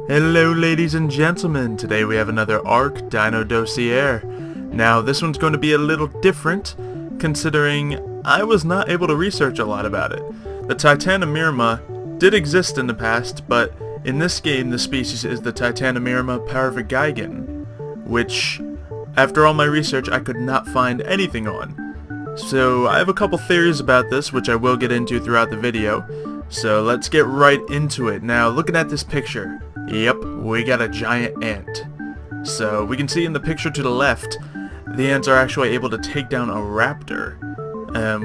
Hello ladies and gentlemen, today we have another ARK Dino Dossier. Now this one's going to be a little different, considering I was not able to research a lot about it. The Titanomyrma did exist in the past, but in this game the species is the Titanomyrma parvigaigan, which after all my research I could not find anything on. So I have a couple theories about this which I will get into throughout the video. So let's get right into it. Now looking at this picture, yep, we got a giant ant. So we can see in the picture to the left, the ants are actually able to take down a raptor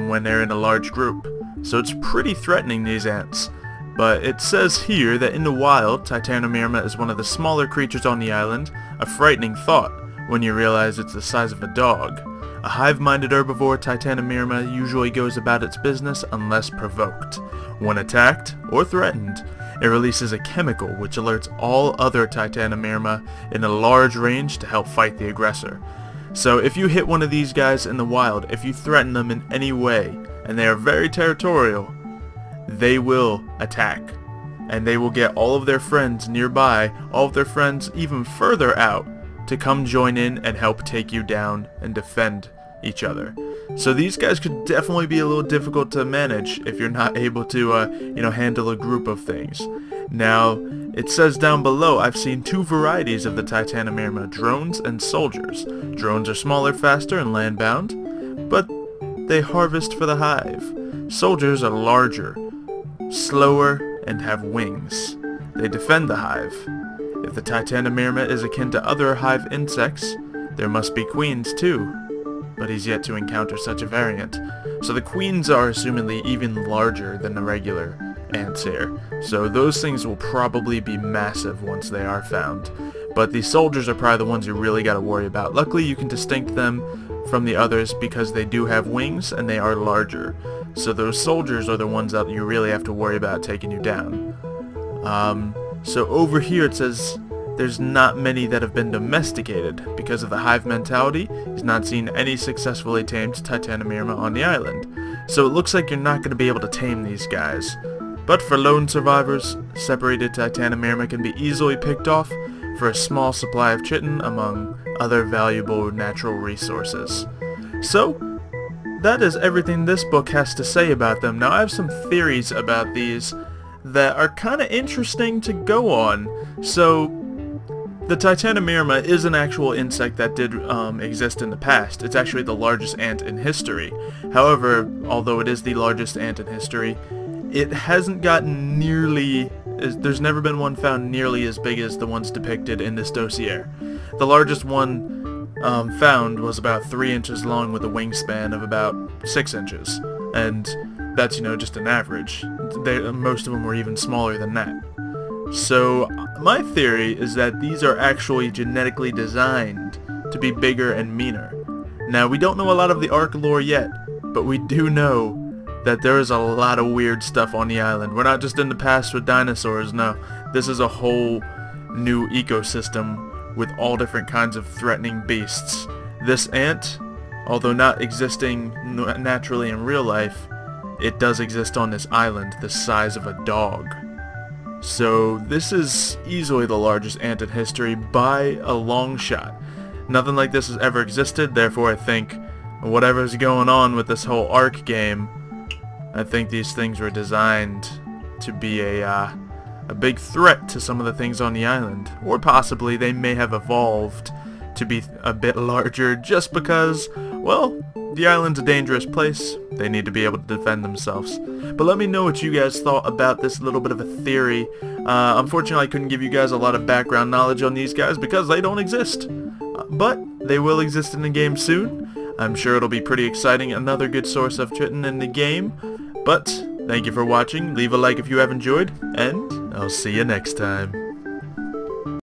when they're in a large group. So it's pretty threatening, these ants. But it says here that in the wild, Titanomyrma is one of the smaller creatures on the island, a frightening thought when you realize it's the size of a dog. A hive-minded herbivore, Titanomyrma usually goes about its business unless provoked. When attacked or threatened, it releases a chemical which alerts all other Titanomyrma in a large range to help fight the aggressor. So if you hit one of these guys in the wild, if you threaten them in any way, and they are very territorial, they will attack. And they will get all of their friends nearby, all of their friends even further out, to come join in and help take you down and defend each other. So these guys could definitely be a little difficult to manage if you're not able to handle a group of things. Now it says down below, I've seen two varieties of the Titanomyrma, drones and soldiers. Drones are smaller, faster, and land-bound, but they harvest for the hive. Soldiers are larger, slower, and have wings. They defend the hive. If the Titanomyrma is akin to other hive insects, there must be queens too, but he's yet to encounter such a variant. So the queens are assumedly even larger than the regular ants here, so those things will probably be massive once they are found. But the soldiers are probably the ones you really got to worry about. Luckily you can distinct them from the others because they do have wings and they are larger. So those soldiers are the ones that you really have to worry about taking you down. So over here it says there's not many that have been domesticated. Because of the hive mentality, he's not seen any successfully tamed Titanomyrma on the island. So it looks like you're not going to be able to tame these guys. But for lone survivors, separated Titanomyrma can be easily picked off for a small supply of chitin among other valuable natural resources. So that is everything this book has to say about them. Now I have some theories about these that are kind of interesting to go on. So the Titanomyrma is an actual insect that did exist in the past. It's actually the largest ant in history. However, although it is the largest ant in history, it hasn't gotten nearly, there's never been one found nearly as big as the ones depicted in this dossier. The largest one found was about 3 inches long with a wingspan of about 6 inches. And that's, just an average. Most of them were even smaller than that. So my theory is that these are actually genetically designed to be bigger and meaner. Now we don't know a lot of the ARK lore yet, but we do know that there is a lot of weird stuff on the island. We're not just in the past with dinosaurs, no. This is a whole new ecosystem with all different kinds of threatening beasts. This ant, although not existing naturally in real life, it does exist on this island the size of a dog. So this is easily the largest ant in history by a long shot. Nothing like this has ever existed, therefore I think whatever's going on with this whole ARK game, I think these things were designed to be a big threat to some of the things on the island. Or possibly they may have evolved to be a bit larger just because, well, the island's a dangerous place. They need to be able to defend themselves. But let me know what you guys thought about this little bit of a theory. Unfortunately, I couldn't give you guys a lot of background knowledge on these guys because they don't exist. But they will exist in the game soon. I'm sure it'll be pretty exciting. Another good source of chitin in the game. But thank you for watching. Leave a like if you have enjoyed. And I'll see you next time.